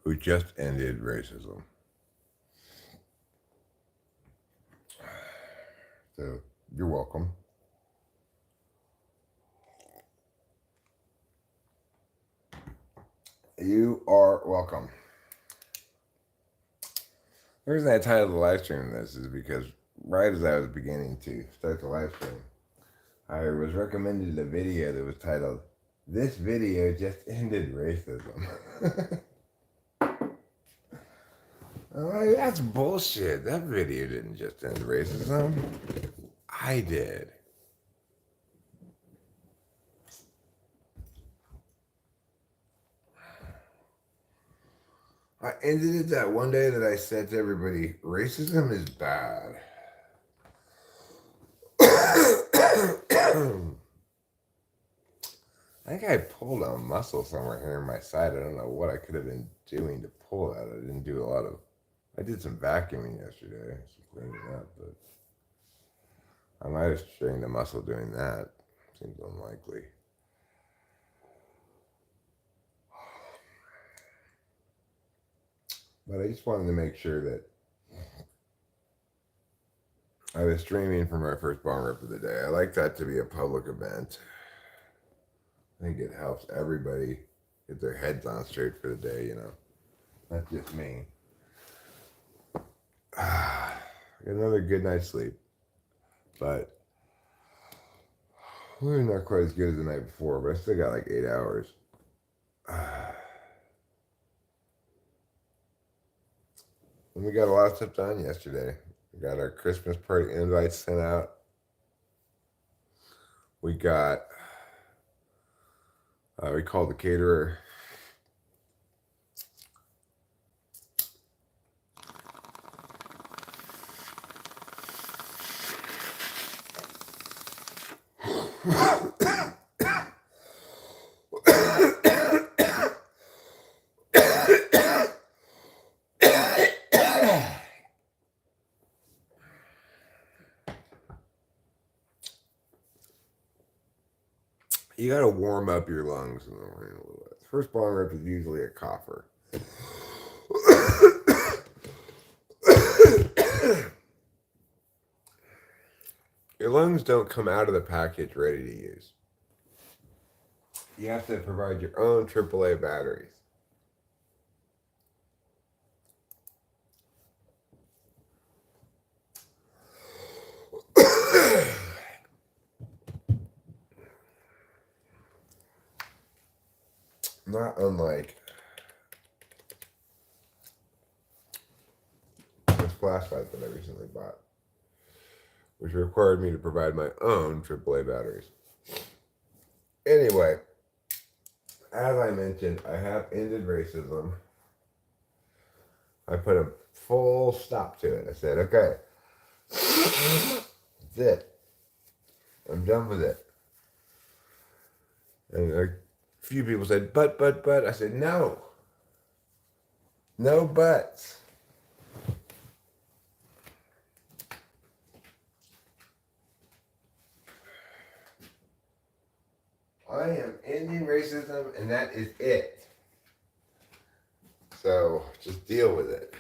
who just ended racism. So, you're welcome. You are welcome. The reason I titled the live stream this is because right as I was beginning to start the live stream, I was recommended a video that was titled, "This video just ended racism." I'm like, that's bullshit. That video didn't just end racism. I did. I ended it that one day that I said to everybody, racism is bad. I think I pulled a muscle somewhere here in my side. I don't know what I could have been doing to pull that. I didn't do a lot of. I did some vacuuming yesterday, some cleaning up, but I might have strained a muscle doing that. Seems unlikely. But I just wanted to make sure that I was streaming for my first bong rip of the day. I like that to be a public event. I think it helps everybody get their heads on straight for the day, you know. Not just me. Get another good night's sleep. But we're not quite as good as the night before, but I still got like 8 hours. And we got a lot of stuff done yesterday. We got our Christmas party invites sent out. We got, we called the caterer. You gotta warm up your lungs in the morning a little bit. The first bong rip is usually a cougher. Your lungs don't come out of the package ready to use. You have to provide your own AAA batteries. Not unlike this flashlight that I recently bought, which required me to provide my own AAA batteries. Anyway, as I mentioned, I have ended racism. I put a full stop to it. I said, okay, that's it. I'm done with it. And a few people said, but. I said, no. No buts. I am ending racism, and that is it. So just deal with it.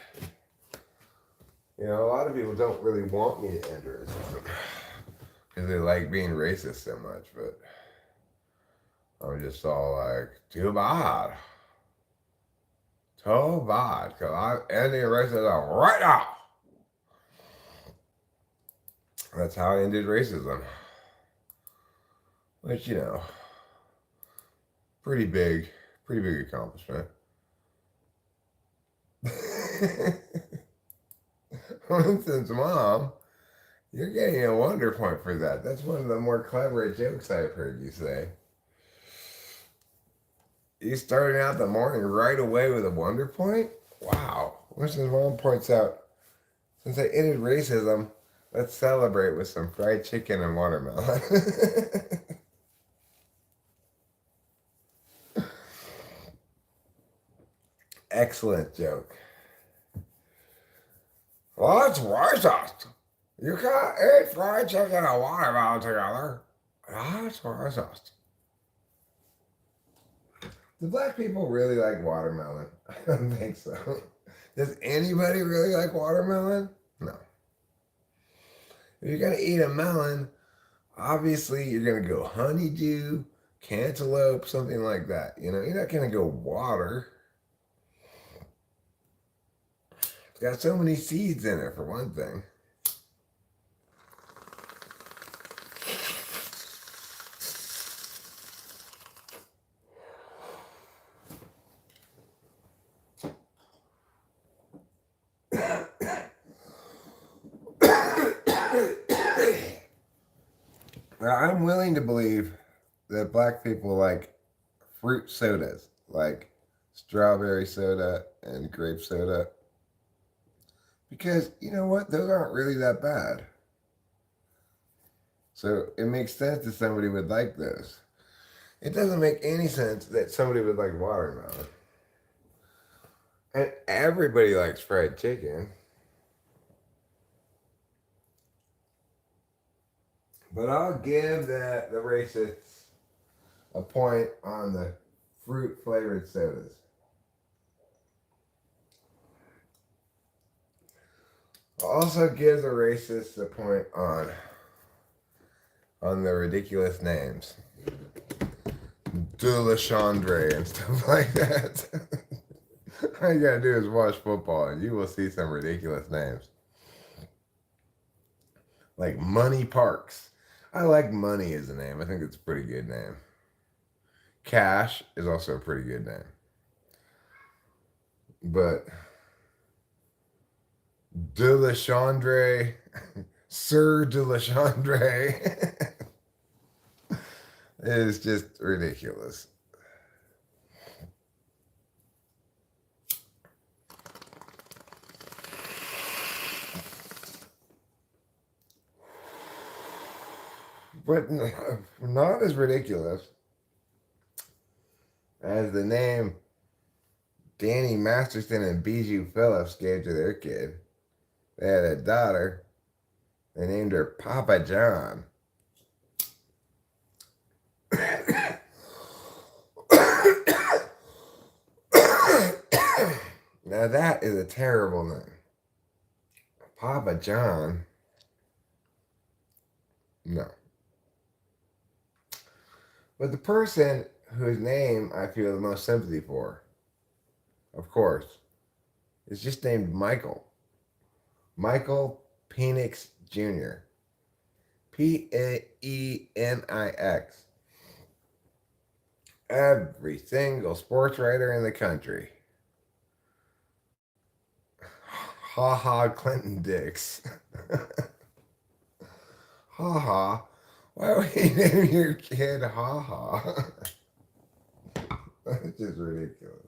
You know, a lot of people don't really want me to end racism because they like being racist so much, but I'm just all like, too bad. Too bad, because I'm ending racism right now. That's how I ended racism. Which, you know, pretty big accomplishment. Winston's mom, you're getting a wonder point for that. That's one of the more clever jokes I've heard you say. You started out the morning right away with a wonder point? Wow. Winston's mom points out, since I ended racism, let's celebrate with some fried chicken and watermelon. Excellent joke. Well, that's racist. You can't eat fried chicken and watermelon together. That's racist. Do black people really like watermelon? I don't think so. Does anybody really like watermelon? No. If you're gonna eat a melon, obviously you're gonna go honeydew, cantaloupe, something like that. You know, you're not gonna go water. It's got so many seeds in it, for one thing. Now, I'm willing to believe that black people like fruit sodas, like strawberry soda and grape soda, because you know what? Those aren't really that bad. So it makes sense that somebody would like those. It doesn't make any sense that somebody would like watermelon. And everybody likes fried chicken. But I'll give the racists a point on the fruit flavored sodas. I'll also give the racists a point on the ridiculous names. De La Chandre and stuff like that. All you gotta do is watch football and you will see some ridiculous names. Like Money Parks. I like Money as a name. I think it's a pretty good name. Cash is also a pretty good name. But De La Chandre, Sir De La Chandre is just ridiculous. But not as ridiculous as the name Danny Masterson and Bijou Phillips gave to their kid. They had a daughter. They named her Papa John. Now that is a terrible name. Papa John. No. But the person whose name I feel the most sympathy for, of course, is just named Michael. Michael Penix Jr. Penix. Every single sports writer in the country. Ha ha, Clinton Dix. Ha ha. Why would you name your kid Ha ha? That's just ridiculous.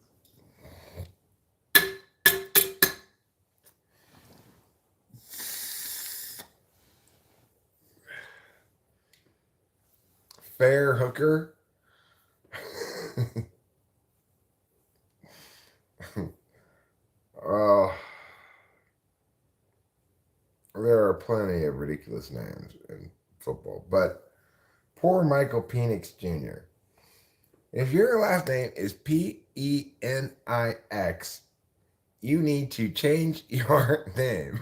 Fair hooker. Oh, there are plenty of ridiculous names in football, but poor Michael Penix Jr. If your last name is Penix, you need to change your name.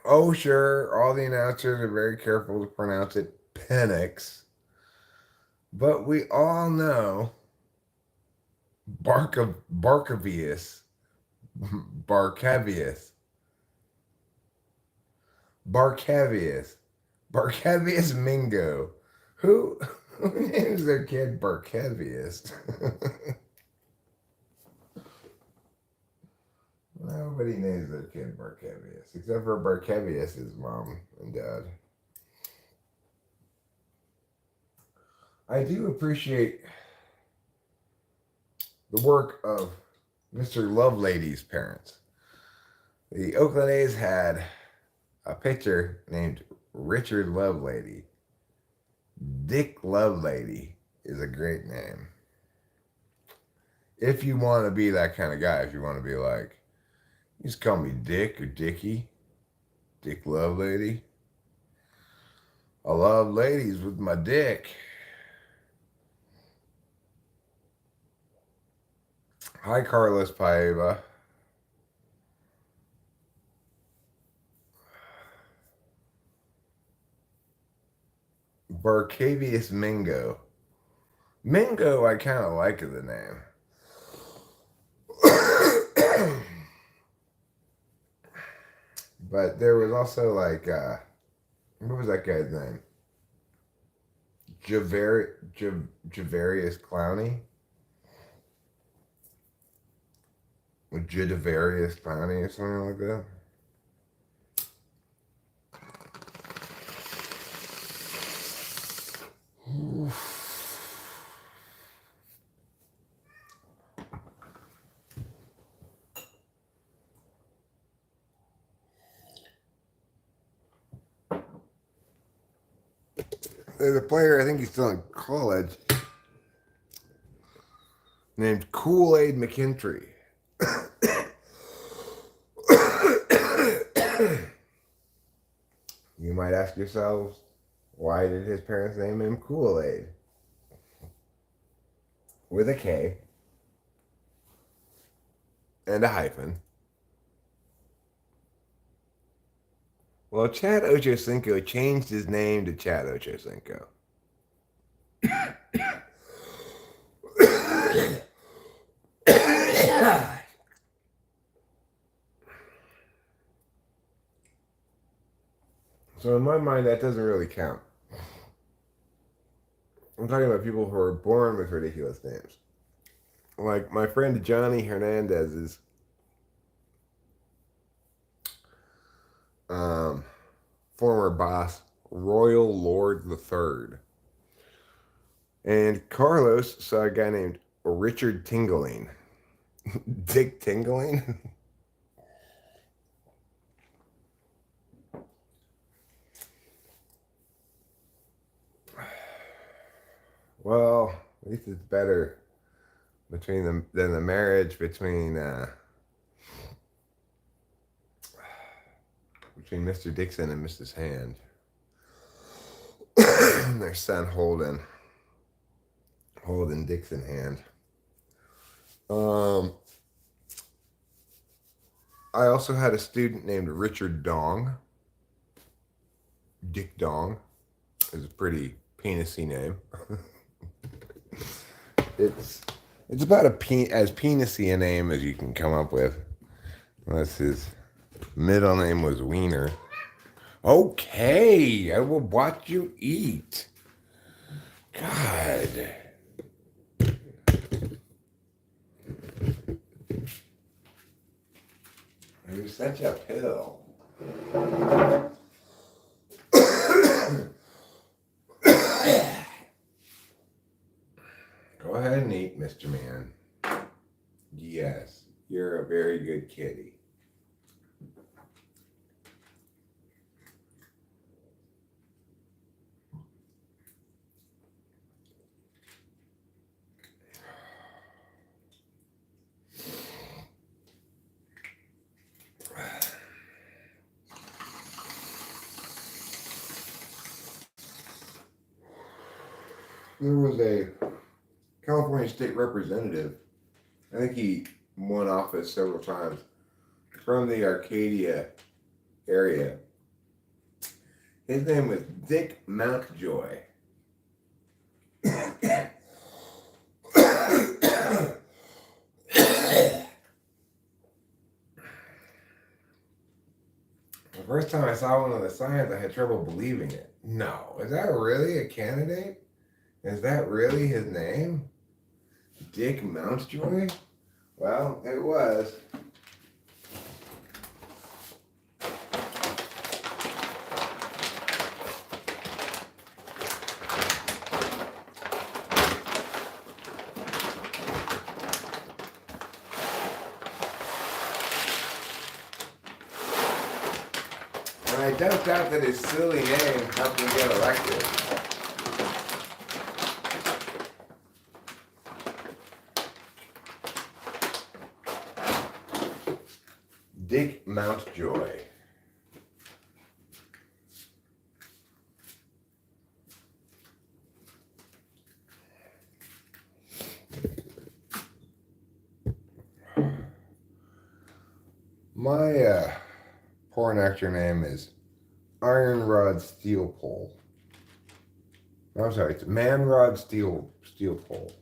Oh, sure, all the announcers are very careful to pronounce it Penix, but we all know Barcavius, Barcavius, Barcavius, Barcavius Mingo. Who names their kid Barcavius? Nobody names their kid Barcavius, except for Barcavius' mom and dad. I do appreciate the work of Mr. Lovelady's parents. The Oakland A's had a pitcher named Richard Lovelady. Dick Lovelady is a great name. If you want to be that kind of guy, if you want to be like, you just call me Dick or Dickie, Dick Lovelady. I love ladies with my dick. Hi, Carlos Paiva. Barcavius Mingo. Mingo, I kind of like the name. But there was also like, what was that guy's name? Javarius Clowney? Or Jadavarius Clowney or something like that? There's a player, I think he's still in college, named Kool-Aid McKintry. You might ask yourselves, why did his parents name him Kool-Aid? With a K and a hyphen. Well, Chad Ochocinco changed his name to Chad Ochocinco. So in my mind, that doesn't really count. I'm talking about people who are born with ridiculous names. Like my friend Johnny Hernandez's former boss, Royal Lord the Third. And Carlos saw a guy named Richard Tingling. Dick Tingling? Well, at least it's better between them than the marriage between Mr. Dixon and Mrs. Hand. Their son Holden Dixon Hand. I also had a student named Richard Dong. Dick Dong is a pretty penisy name. It's about as penisy a name as you can come up with. Unless his middle name was Wiener. Okay, I will watch you eat. God. You're such a pill. Go ahead and eat, Mr. Man. Yes, you're a very good kitty. There was a California state representative. I think he won office several times from the Arcadia area. His name was Dick Mountjoy. The first time I saw one of the signs, I had trouble believing it. No, is that really a candidate? Is that really his name? Dick Mountjoy? Well, it was. And I don't doubt that his silly name helped him get elected. Dick Mountjoy. My porn actor name is Iron Rod Steel Pole. I'm sorry, it's Man Rod Steel Pole.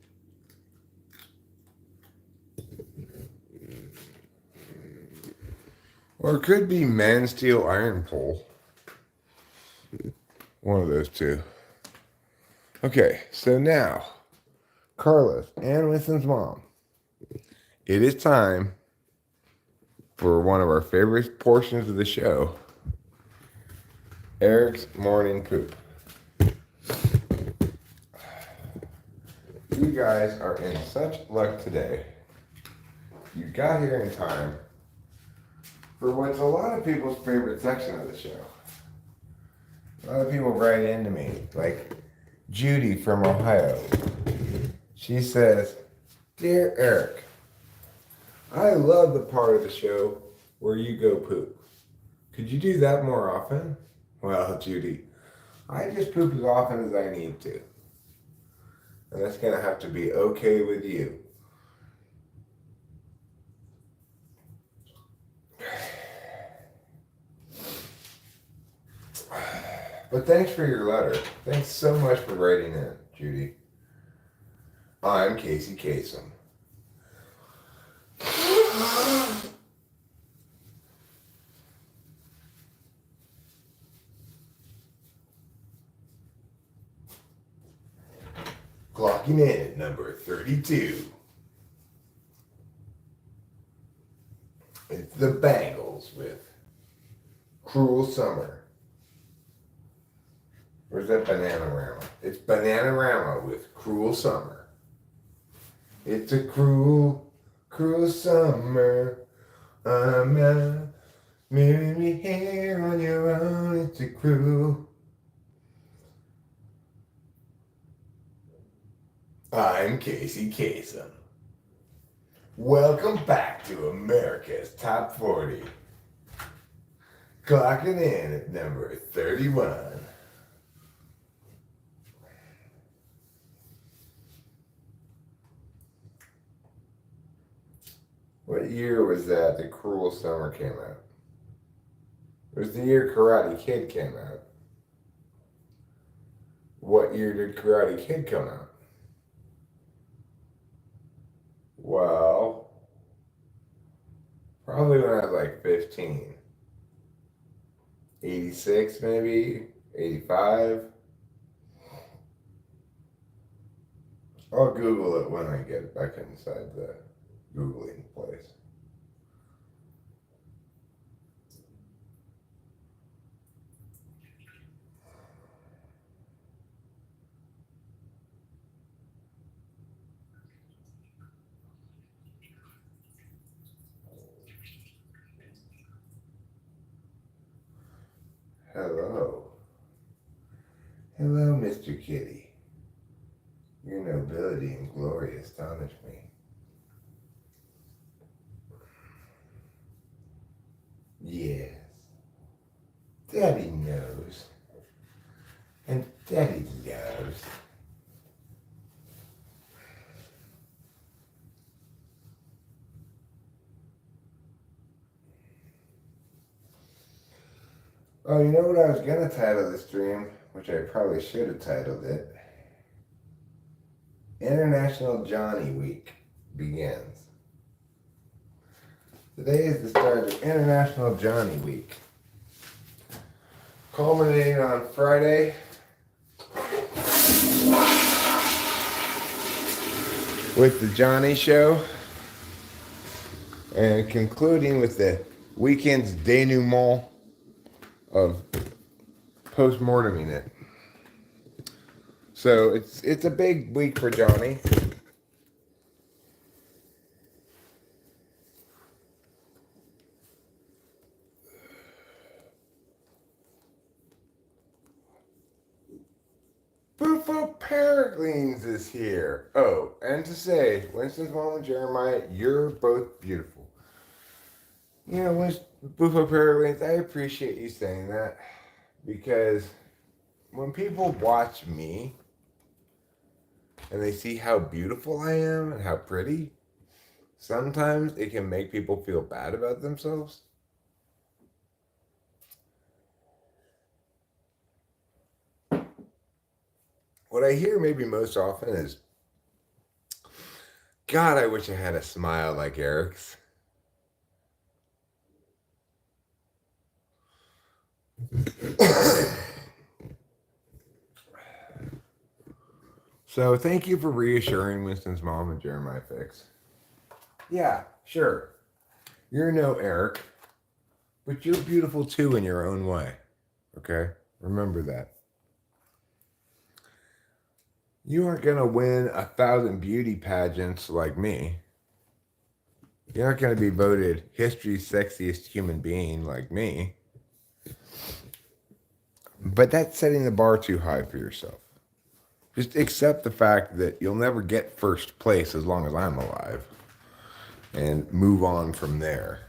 Or it could be Man Steel Iron Pole. One of those two. Okay, so now, Carlos and Winston's mom. It is time for one of our favorite portions of the show, Eric's morning poop. You guys are in such luck today. You got here in time for what's a lot of people's favorite section of the show. A lot of people write into me, like Judy from Ohio. She says, "Dear Eric, I love the part of the show where you go poop. Could you do that more often?" Well, Judy, I just poop as often as I need to. And that's going to have to be okay with you. But thanks for your letter. Thanks so much for writing in, Judy. I'm Casey Kasem. Clocking in at number 32. It's the Bangles with Cruel Summer. Or is that Bananarama? It's Bananarama with Cruel Summer. It's a cruel, cruel summer. Marry me here on your own. It's a cruel. I'm Casey Kasem. Welcome back to America's Top 40. Clocking in at number 31. What year was that the Cruel Summer came out? It was the year Karate Kid came out. What year did Karate Kid come out? Well, probably when I was like 15. 86 maybe? 85? I'll Google it when I get back inside the Googling place. Hello. Hello, Mr. Kitty. Your nobility and glory astonish me. Yes. Daddy knows. And Daddy knows. Oh, you know what I was going to title this stream, which I probably should have titled it? International Johnny Week begins. Today is the start of International Johnny Week. Culminating on Friday with the Johnny Show and concluding with the weekend's denouement of post-morteming it. So it's a big week for Johnny. Bufo Peregrines is here. Oh, and to say, Winston's mom and Jeremiah, you're both beautiful. You know, Bufo Peregrines, I appreciate you saying that because when people watch me and they see how beautiful I am and how pretty, sometimes it can make people feel bad about themselves. what I hear maybe most often is, God, I wish I had a smile like Eric's. So thank you for reassuring Winston's mom and Jeremiah Fix. Yeah, sure. You're no Eric, but you're beautiful too in your own way. Okay? Remember that. You aren't going to win 1,000 beauty pageants like me. You're not going to be voted history's sexiest human being like me. But that's setting the bar too high for yourself. Just accept the fact that you'll never get first place as long as I'm alive. And move on from there.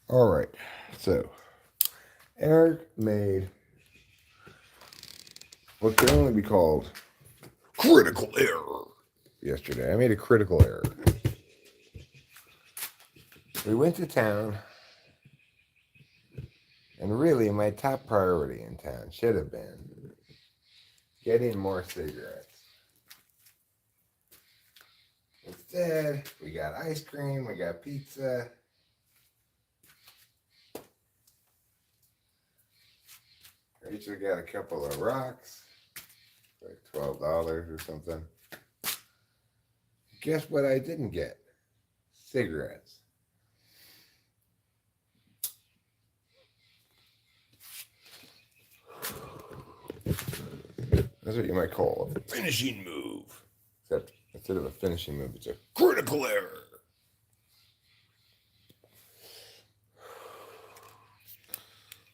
All right. So, Eric made what can only be called critical error yesterday. I made a critical error. We went to town, and really my top priority in town should have been getting more cigarettes. Instead, we got ice cream, we got pizza. Rachel got a couple of rocks, like $12 or something. Guess what I didn't get? Cigarettes. That's what you might call a finishing move. Except instead of a finishing move, it's a critical error.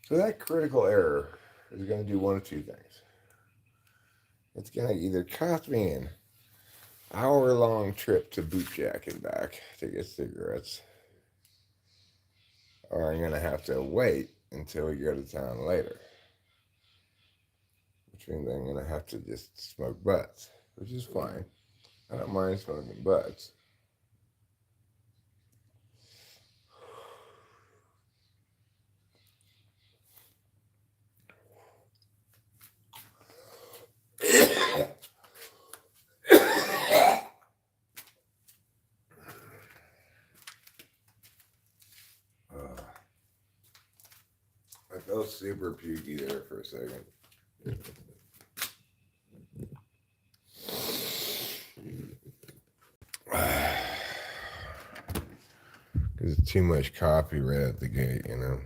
So that critical error is going to do one of two things. It's going to either cost me an hour-long trip to Bootjack and back to get cigarettes, or I'm going to have to wait until we go to town later. Which means I'm going to have to just smoke butts, which is fine. I don't mind smoking butts. I felt super pukey there for a second. Because it's too much coffee right at the gate, you know.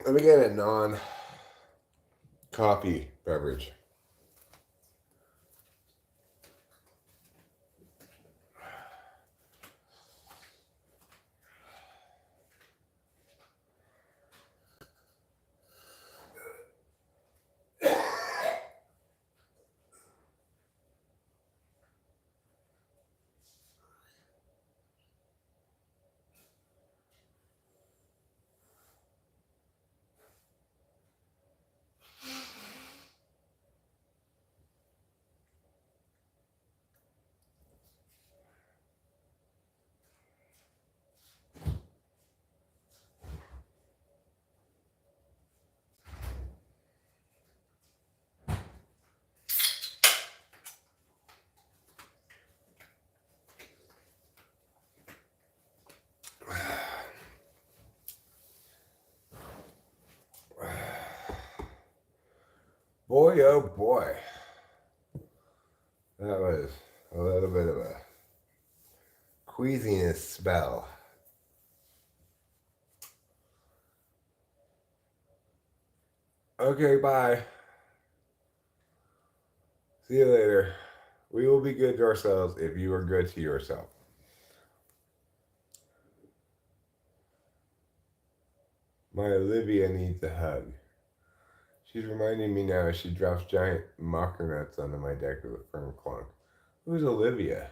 Let me get a non-coffee beverage. Boy, oh boy. That was a little bit of a queasiness spell. Okay, bye. See you later. We will be good to ourselves if you are good to yourself. My Olivia needs a hug. She's reminding me now as she drops giant mocker nuts onto my deck with a firm clunk. Who's Olivia?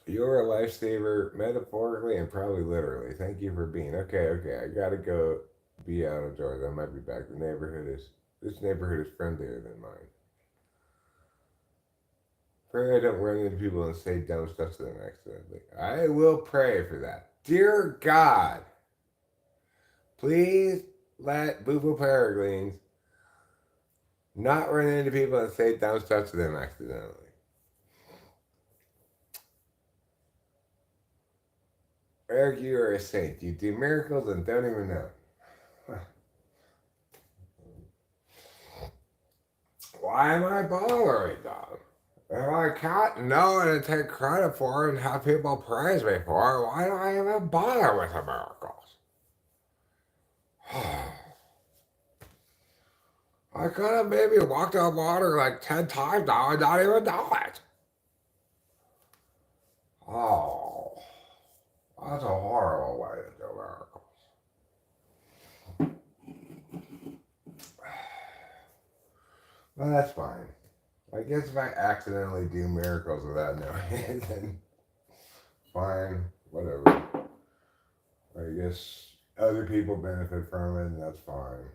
You're a lifesaver, metaphorically and probably literally. Thank you for being. Okay. I gotta go be out of doors. I might be back. This neighborhood is friendlier than mine. Pray I don't run into people and say dumb stuff to them accidentally. I will pray for that. Dear God, please let Bufo Peregrines not run into people and say dumb stuff to them accidentally. Eric, you are a saint. You do miracles and don't even know. Why am I bothering them? If I can't know it and take credit for it and have people praise me for it, why do I even bother with the miracles? I could have maybe walked on water like 10 times now and not even know it. Oh, that's a horrible way to do miracles. Well, that's fine. I guess if I accidentally do miracles without knowing it, then fine, whatever. I guess other people benefit from it, and that's fine.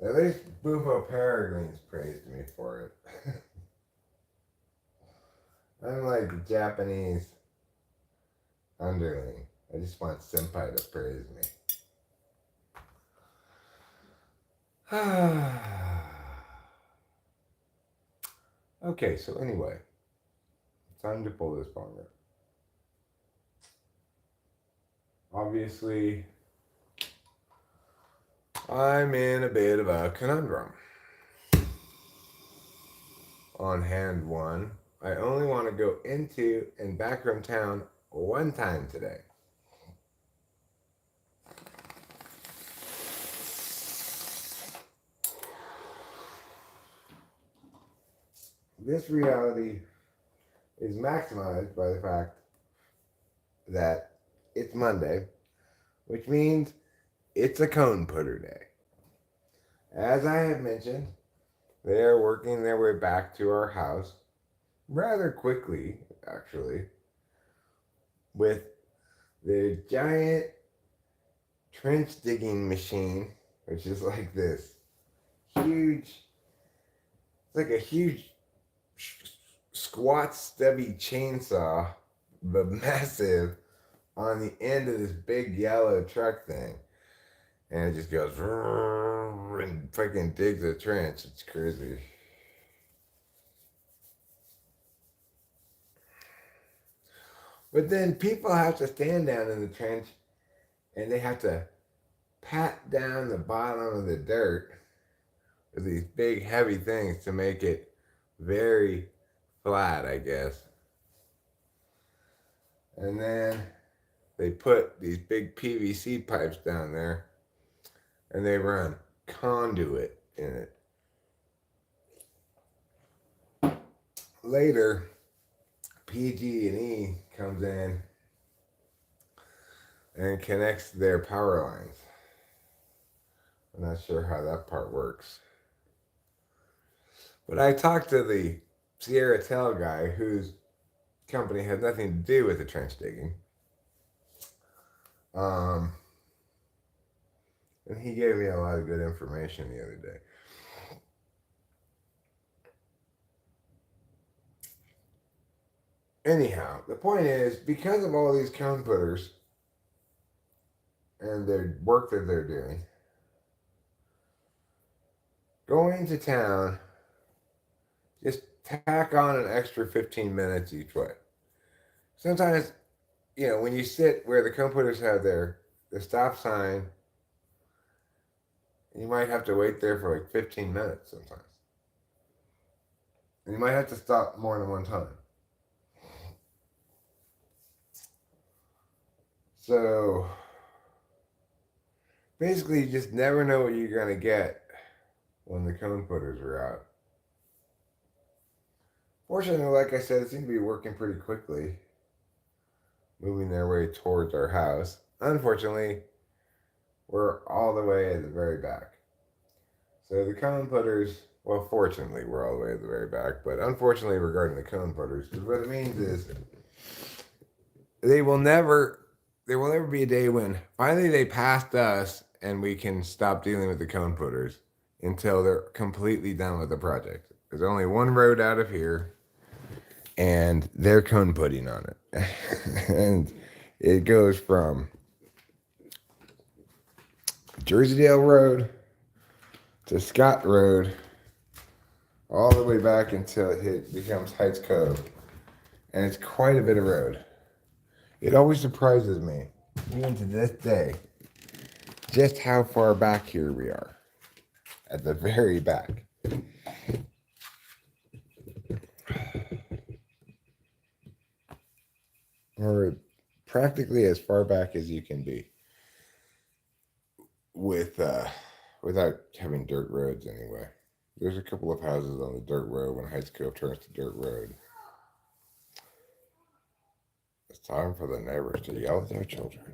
At least Bufo Peregrines praised me for it. I'm like the Japanese underling. I just want senpai to praise me. Okay, so anyway, time to pull this bong up. Obviously, I'm in a bit of a conundrum. On hand one, I only want to go into and back from town one time today. This reality is maximized by the fact that it's Monday, which means it's a cone putter day. As I have mentioned, they are working their way back to our house rather quickly, actually, with the giant trench digging machine, which is like this huge, it's like a huge squat stubby chainsaw, but massive, on the end of this big yellow truck thing. And it just goes and freaking digs a trench. It's crazy. But then people have to stand down in the trench and they have to pat down the bottom of the dirt with these big heavy things to make it very flat, I guess. And then they put these big PVC pipes down there and they run conduit in it. Later, PG&E comes in and connects their power lines. I'm not sure how that part works. But I talked to the Sierra guy whose company had nothing to do with the trench digging. And he gave me a lot of good information the other day. Anyhow, the point is, because of all these cone putters and their work that they're doing, going to town, just tack on an extra 15 minutes each way. Sometimes, when you sit where the cone putters have the stop sign, you might have to wait there for like 15 minutes sometimes. And you might have to stop more than one time. So, basically, you just never know what you're going to get when the cone putters are out. Fortunately, like I said, it seems to be working pretty quickly, moving their way towards our house. Unfortunately, we're all the way at the very back. So the cone putters Well, fortunately, we're all the way at the very back, but unfortunately, regarding the cone putters, because what it means is they will never, there will never be a day when finally they passed us and we can stop dealing with the cone putters until they're completely done with the project. There's only one road out of here, and they're cone putting on it, and it goes from Jersey-Dale Road to Scott Road, all the way back until it becomes Heights Cove. And it's quite a bit of road. It always surprises me, even to this day, just how far back here we are. At the very back. Or practically as far back as you can be. Without having dirt roads anyway. There's a couple of houses on the dirt road when Heights Cove turns to dirt road. It's time for the neighbors to yell at their children.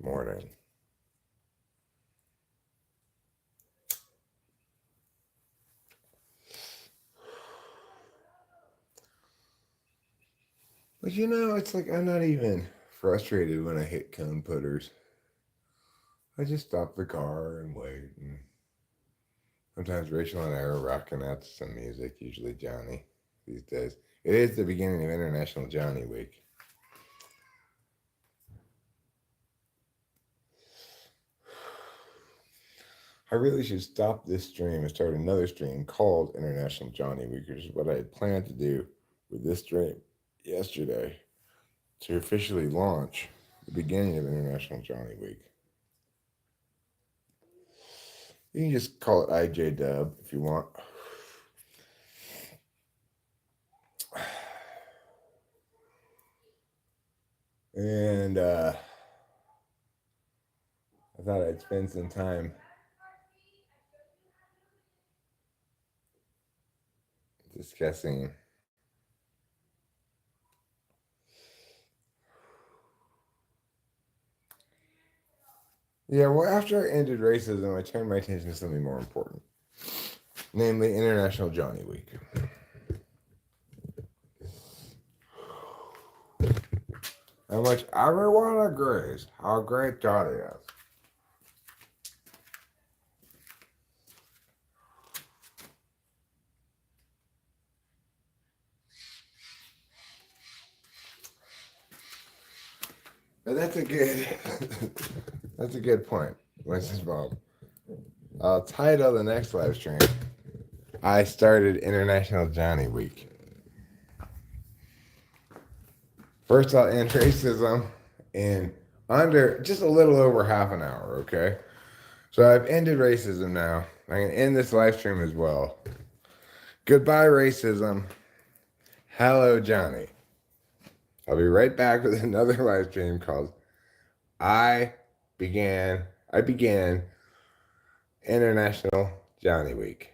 Morning. But it's like I'm not even frustrated when I hit cone putters. I just stop the car and wait. And sometimes Rachel and I are rocking out to some music, usually Johnny these days. It is the beginning of International Johnny Week. I really should stop this stream and start another stream called International Johnny Week, which is what I had planned to do with this stream yesterday to officially launch the beginning of International Johnny Week. You can just call it IJ Dub if you want. And I thought I'd spend some time discussing after I ended racism, I turned my attention to something more important, namely International Johnny Week. How much everyone agrees how great Johnny is. But that's a good point, Mrs. Bob. I'll title the next live stream, I started International Johnny Week. First, I'll end racism in under just a little over half an hour, okay? So I've ended racism now. I'm going to end this live stream as well. Goodbye, racism. Hello, Johnny. I'll be right back with another live stream called I began International Johnny Week.